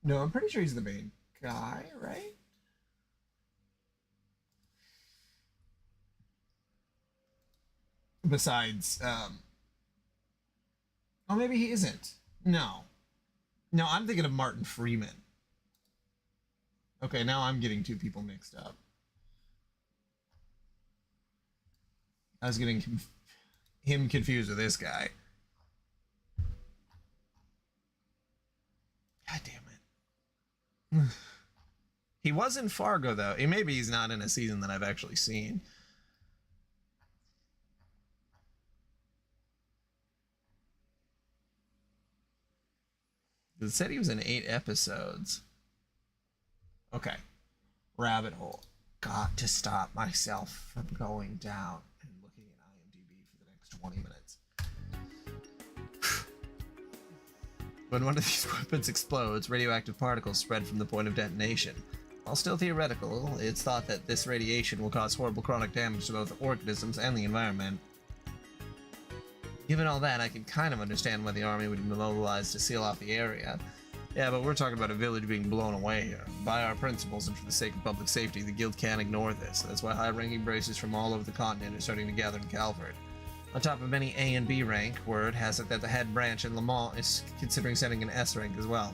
A: No, I'm pretty sure he's the main guy, right? Besides, oh, maybe he isn't. No, I'm thinking of Martin Freeman. Okay, now I'm getting two people mixed up. I was getting him confused with this guy. God damn it. He was in Fargo, though. Maybe he's not in a season that I've actually seen. It said he was in 8 episodes. Okay. Rabbit hole. Got to stop myself from going down and looking at IMDb for the next 20 minutes. When one of these weapons explodes, radioactive particles spread from the point of detonation. While still theoretical, it's thought that this radiation will cause horrible chronic damage to both organisms and the environment. Given all that, I can kind of understand why the army would be mobilized to seal off the area. Yeah, but we're talking about a village being blown away here. By our principles and for the sake of public safety, the guild can't ignore this. That's why high-ranking braces from all over the continent are starting to gather in Calvert. On top of many A and B rank, word has it that the head branch in Lamont is considering sending an S rank as well.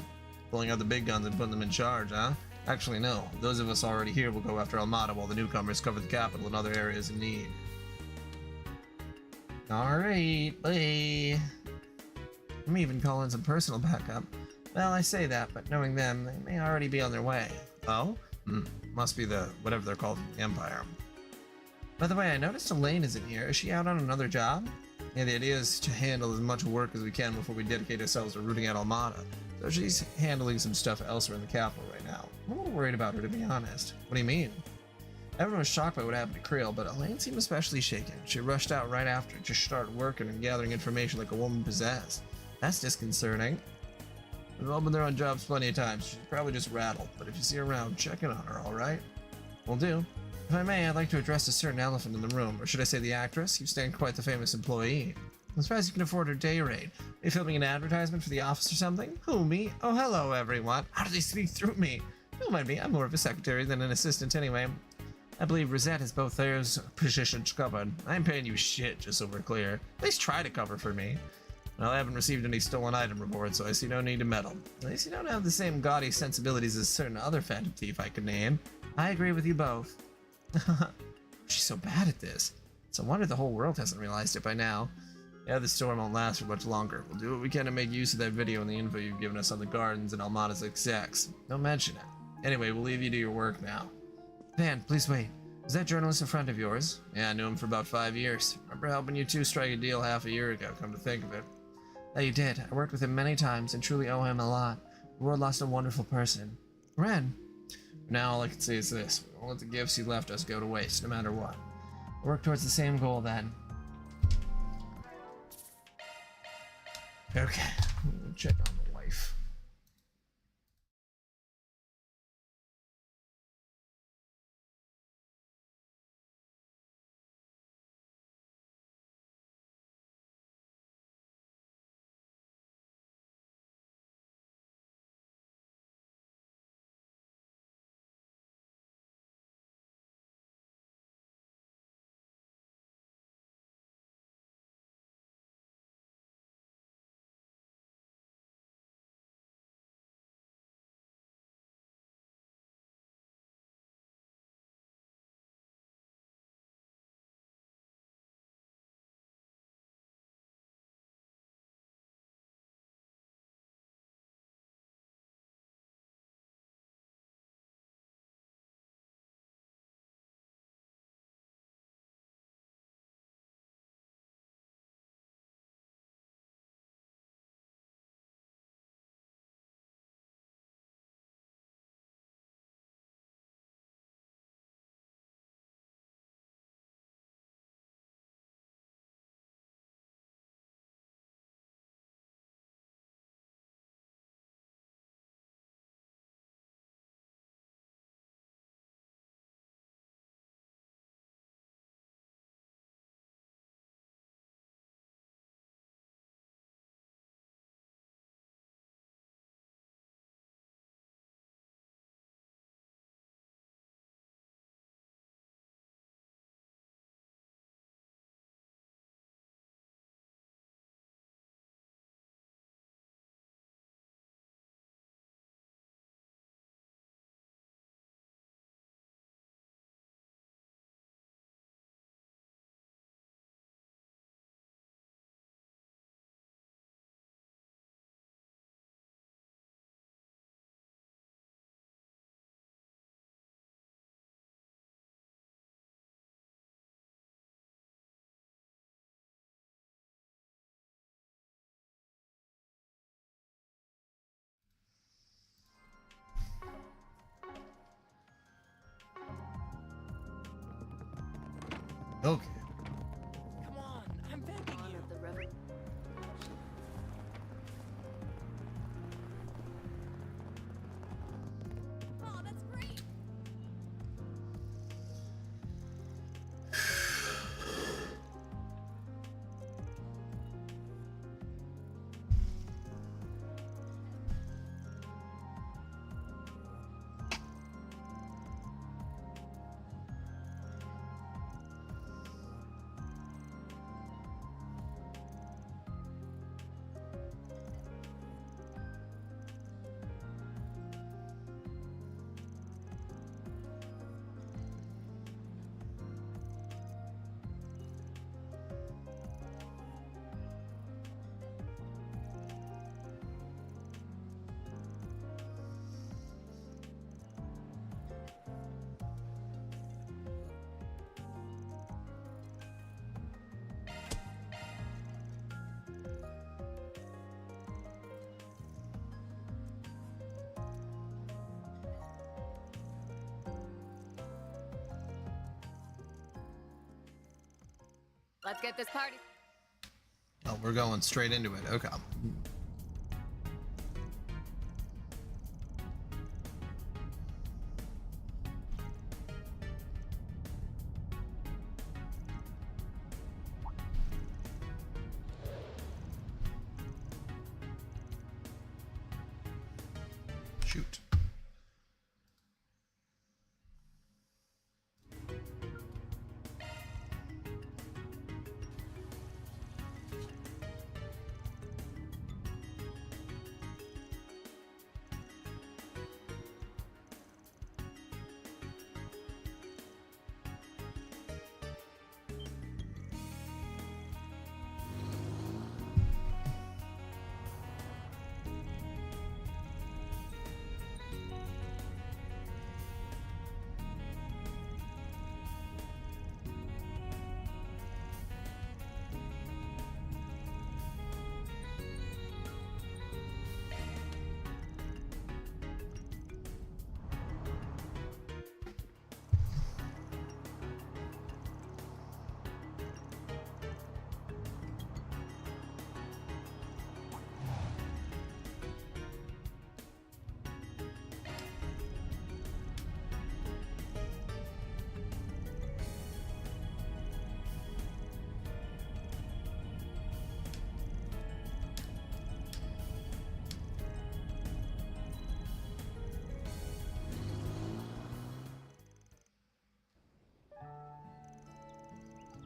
A: Pulling out the big guns and putting them in charge, huh? Actually, no. Those of us already here will go after Almada while the newcomers cover the capital and other areas in need. Alright, bye. I'm even calling some personal backup. Well, I say that, but knowing them, they may already be on their way. Oh? Must be the whatever they're called from the Empire. By the way, I noticed Elaine isn't here. Is she out on another job? Yeah, the idea is to handle as much work as we can before we dedicate ourselves to rooting out Almada. So she's handling some stuff elsewhere in the capital right now. I'm a little worried about her, to be honest. What do you mean? Everyone was shocked by what happened to Creel, but Elaine seemed especially shaken. She rushed out right after, just started working and gathering information like a woman possessed. That's disconcerting. We've all been there on jobs plenty of times. She's probably just rattled, but if you see her around, check in on her, alright? Will do. If I may, I'd like to address a certain elephant in the room, or should I say the actress? You stand quite the famous employee. I'm surprised you can afford her day rate. Are you filming an advertisement for the office or something? Who, me? Oh, hello, everyone. How do they speak through me? Don't mind me, I'm more of a secretary than an assistant anyway. I believe Rosette has both theirs positions covered. I'm paying you shit, just so we're clear. At least try to cover for me. Well, I haven't received any stolen item reports, so I see no need to meddle. At least you don't have the same gaudy sensibilities as certain other phantom thief I could name. I agree with you both. She's so bad at this. It's a wonder the whole world hasn't realized it by now. Yeah, the storm won't last for much longer. We'll do what we can to make use of that video and the info you've given us on the gardens and Almada's execs. Don't mention it. Anyway, we'll leave you to your work now. Van, please wait. Was that journalist a friend of yours? Yeah, I knew him for about 5 years. Remember helping you two strike a deal half a year ago, come to think of it. Yeah, you did. I worked with him many times and truly owe him a lot. The world lost a wonderful person. Ren. Now all I can say is this. We won't let the gifts you left us go to waste, no matter what. We'll work towards the same goal then. Okay. We'll check on the wife. Okay.
C: Come on, I'm begging you.
O: Oh, that's great.
G: Let's get this party.
A: Oh, we're going straight into it. Okay. Shoot.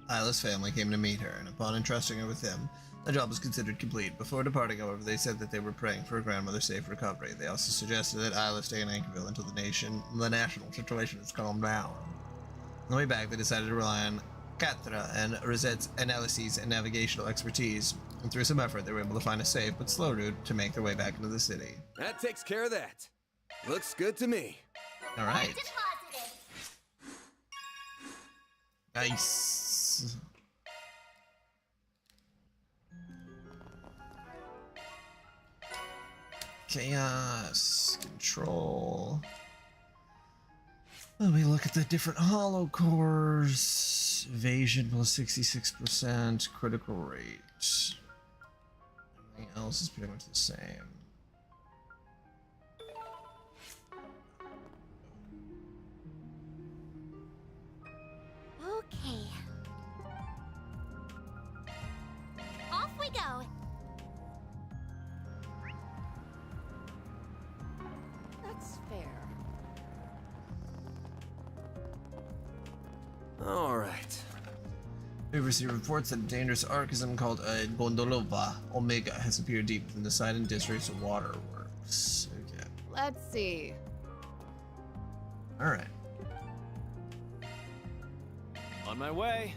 A: Isla's family came to meet her, and upon entrusting her with them, the job was considered complete. Before departing, however, they said that they were praying for her grandmother's safe recovery. They also suggested that Isla stay in Anchorville until the national situation has calmed down. On the way back, they decided to rely on Catra and Rosette's analyses and navigational expertise, and through some effort, they were able to find a safe but slow route to make their way back into the city.
L: That takes care of that. Looks good to me.
A: All right. Nice. Chaos control. Let me look at the different hollow cores. Evasion plus 66%, critical rate. Everything else is pretty much the same.
E: Okay. Off we go.
Q: That's fair.
L: All right.
A: We received reports that a dangerous archism called a Gondolova Omega has appeared deep within the Sidon District's waterworks. Okay.
W: Let's see.
A: All right.
C: On my way.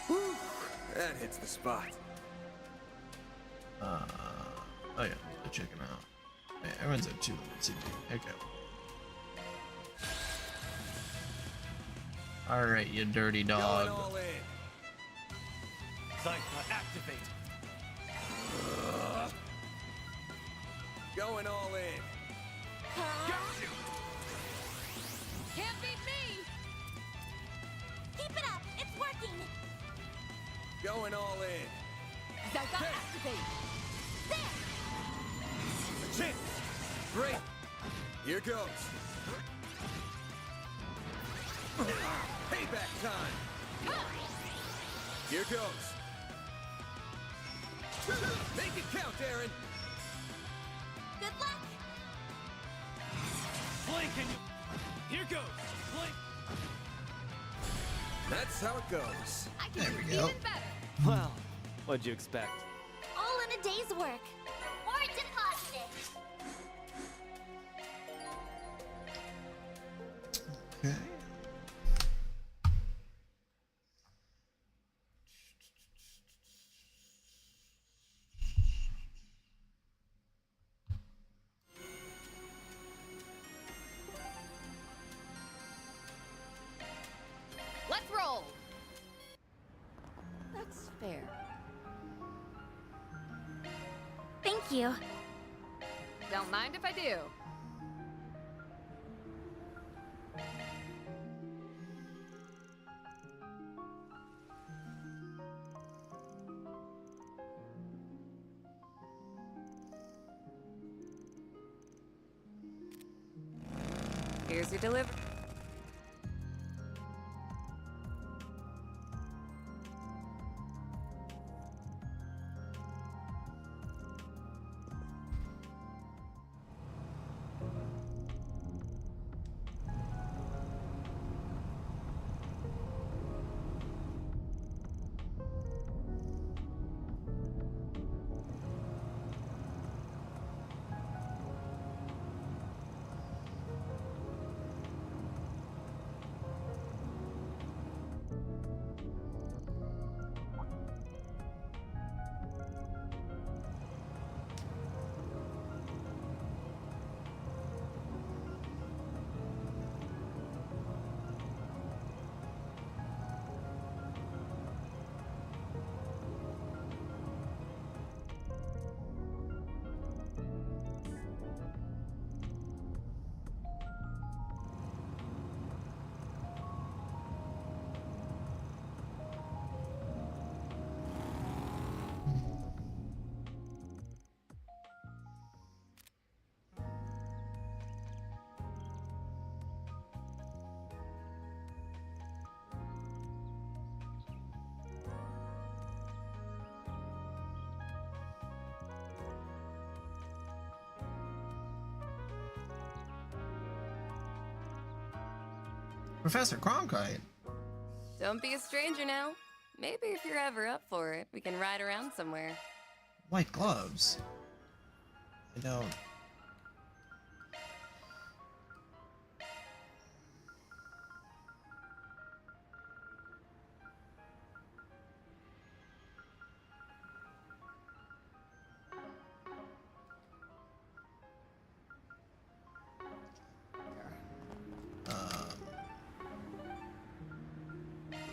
L: Whew, that hits the spot.
A: Oh yeah, check him out. Yeah, everyone's at 2 limits. Okay. All right, you dirty dog.
L: Going all in.
C: Cypher, activate.
L: Going all in.
C: Got you.
E: Can't beat me! Keep it up! It's working!
L: Going all in.
Q: Zygon activate!
L: A chance. Great. Here goes. Payback time. Here goes. Make it count, Aaron.
E: Good luck!
C: Blink and here goes. Blink.
L: That's how it goes.
E: I can
A: There
E: do
A: we go.
E: even better!
C: Well, what'd you expect?
E: All in a day's work. Or deposited.
A: Okay.
W: Let's roll!
Q: That's fair.
E: Thank you.
W: Don't mind if I do. Here's your delivery.
A: Professor Cronkite.
U: Don't be a stranger now. Maybe if you're ever up for it, we can ride around somewhere.
A: White gloves. I don't.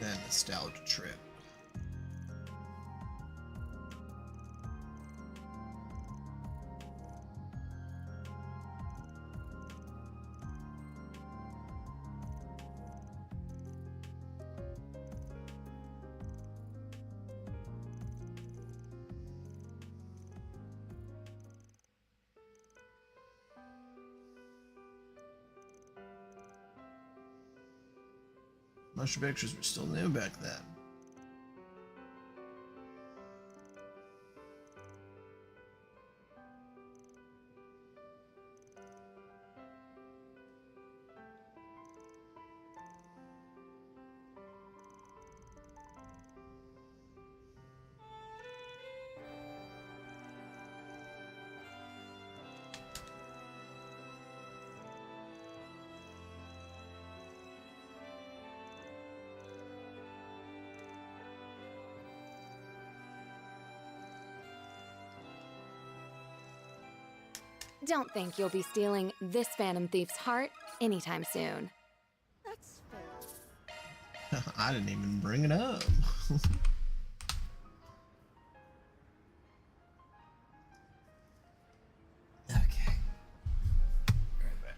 A: Then nostalgia trip. Motion pictures were still new back then.
W: Don't think you'll be stealing this Phantom Thief's heart anytime soon.
O: That's fair.
A: I didn't even bring it up. Okay. Right back.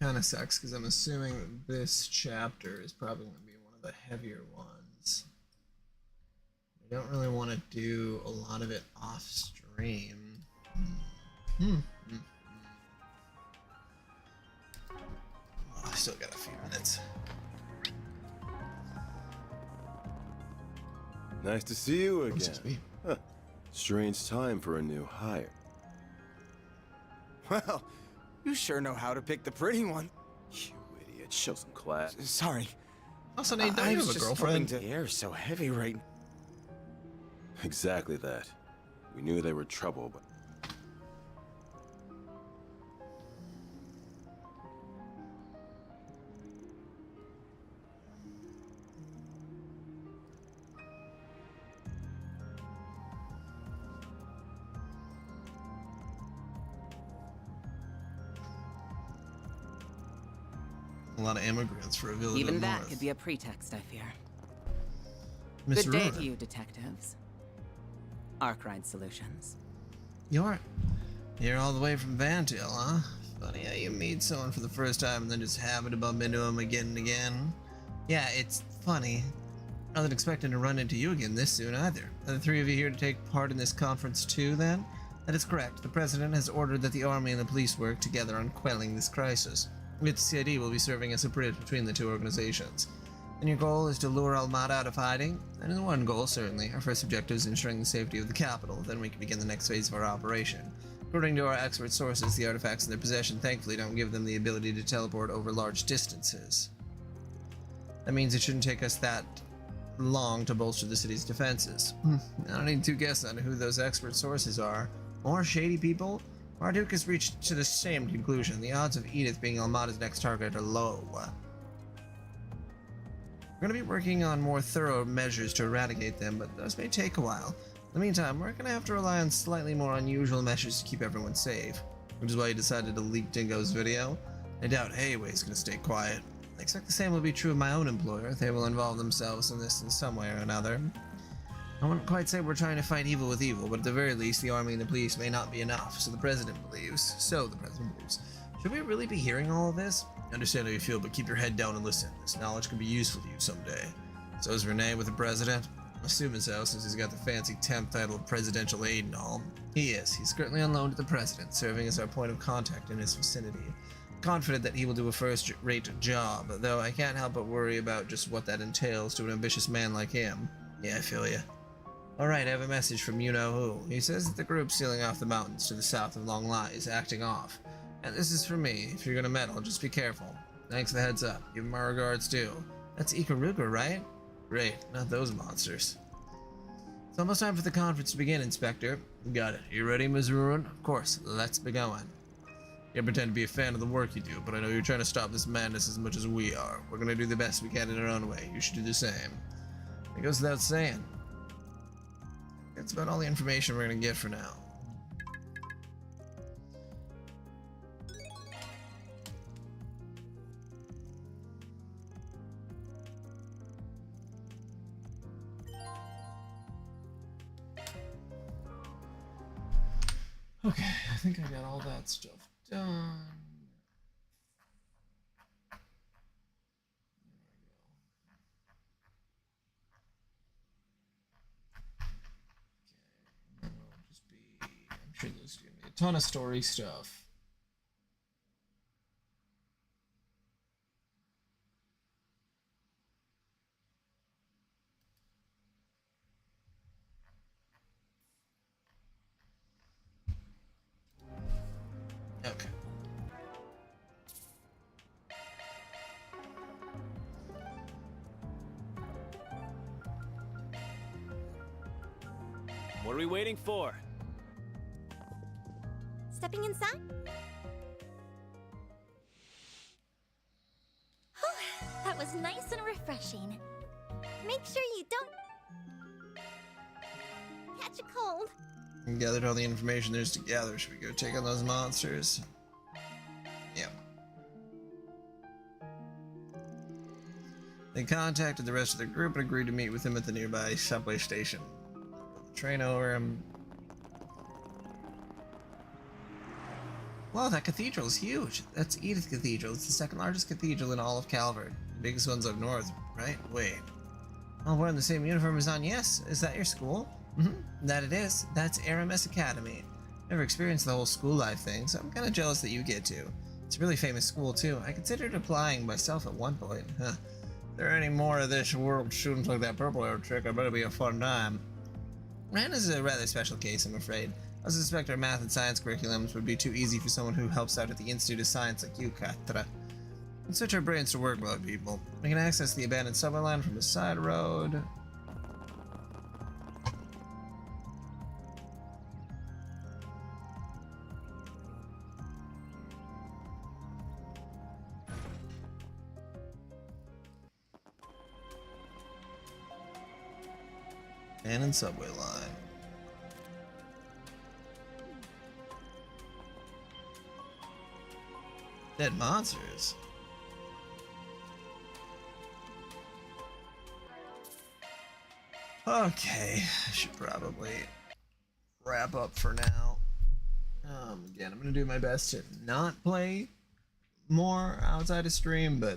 A: Kind of sucks because I'm assuming that this chapter is probably going to be one of the heavier ones. I don't really want to do a lot of it off stream. Oh, I still got a few minutes.
V: Nice to see you again. Huh. Strange time for a new hire.
D: Well, you sure know how to pick the pretty one.
V: You idiot. Show some class.
D: Sorry.
A: Also, Nate, don't you have a girlfriend?
D: The air's so heavy right now.
V: Exactly that. We knew they were trouble, but...
A: A lot of immigrants for a village.
I: Even that could be a pretext, I fear.
A: Miss
I: Good day
A: Aurora.
I: to you, detectives. Arkwright Solutions.
A: You're all the way from Vantil, huh? Funny how you meet someone for the first time and then just happen to bump into him again and again. Yeah, it's funny. I wasn't expecting to run into you again this soon either. Are the three of you here to take part in this conference too, then? That is correct. The President has ordered that the Army and the police work together on quelling this crisis. Its CID will be serving as a bridge between the two organizations. And your goal is to lure Almada out of hiding? That is one goal, certainly. Our first objective is ensuring the safety of the capital. Then we can begin the next phase of our operation. According to our expert sources, the artifacts in their possession thankfully don't give them the ability to teleport over large distances. That means it shouldn't take us that long to bolster the city's defenses. I don't need to guess on who those expert sources are. More shady people? Marduk has reached to the same conclusion. The odds of Edith being Almada's next target are low. We're going to be working on more thorough measures to eradicate them, but those may take a while. In the meantime, we're going to have to rely on slightly more unusual measures to keep everyone safe, which is why you decided to leak Dingo's video. I doubt Hayway's going to stay quiet. I expect the same will be true of my own employer. They will involve themselves in this in some way or another. I wouldn't quite say we're trying to fight evil with evil, but at the very least, the army and the police may not be enough, so the president believes. Should we really be hearing all of this? I understand how you feel, but keep your head down and listen. This knowledge can be useful to you someday. So is Renee with the president? I'm assuming so, since he's got the fancy temp title of presidential aide and all. He is. He's currently on loan to the president, serving as our point of contact in his vicinity. Confident that he will do a first-rate job, though I can't help but worry about just what that entails to an ambitious man like him. Yeah, I feel ya. Alright, I have a message from you-know-who. He says that the group sealing off the mountains to the south of Long Lai is acting off. And this is for me. If you're gonna meddle, just be careful. Thanks for the heads up. Give him our regards too. That's Ikaruga, right? Great, not those monsters. It's almost time for the conference to begin, Inspector. Got it. You ready, Ms. Ruin? Of course, let's be going. You pretend to be a fan of the work you do, but I know you're trying to stop this madness as much as we are. We're gonna do the best we can in our own way. You should do the same. It goes without saying. That's about all the information we're gonna get for now. Okay, I think I got all that stuff done. I'm sure there's gonna be a ton of story stuff. Okay.
C: What are we waiting for?
E: Stepping inside? That was nice and refreshing. Make sure you don't catch a cold.
A: We gathered all the information there's to gather. Should we go take on those monsters? Yep. They contacted the rest of the group and agreed to meet with him at the nearby subway station. Train over him. Wow, that cathedral is huge. That's Edith Cathedral. It's the second largest cathedral in all of Calvert. The biggest one's up north, right? Wait. Oh, we're in the same uniform as Agnes. Is that your school? That it is. That's Aramis Academy. Never experienced the whole school life thing, so I'm kind of jealous that you get to. It's a really famous school, too. I considered applying myself at one point. If there are any more of this world students like that purple hair trick, I better be a fun time. Ran is a rather special case, I'm afraid. I suspect our math and science curriculums would be too easy for someone who helps out at the Institute of Science like you, Katra. And switch our brains to work mode, people. We can access the abandoned subway line from the side road. Abandoned subway line. Dead monsters. Okay, I should probably wrap up for now. Again, I'm gonna do my best to not play more outside of stream, but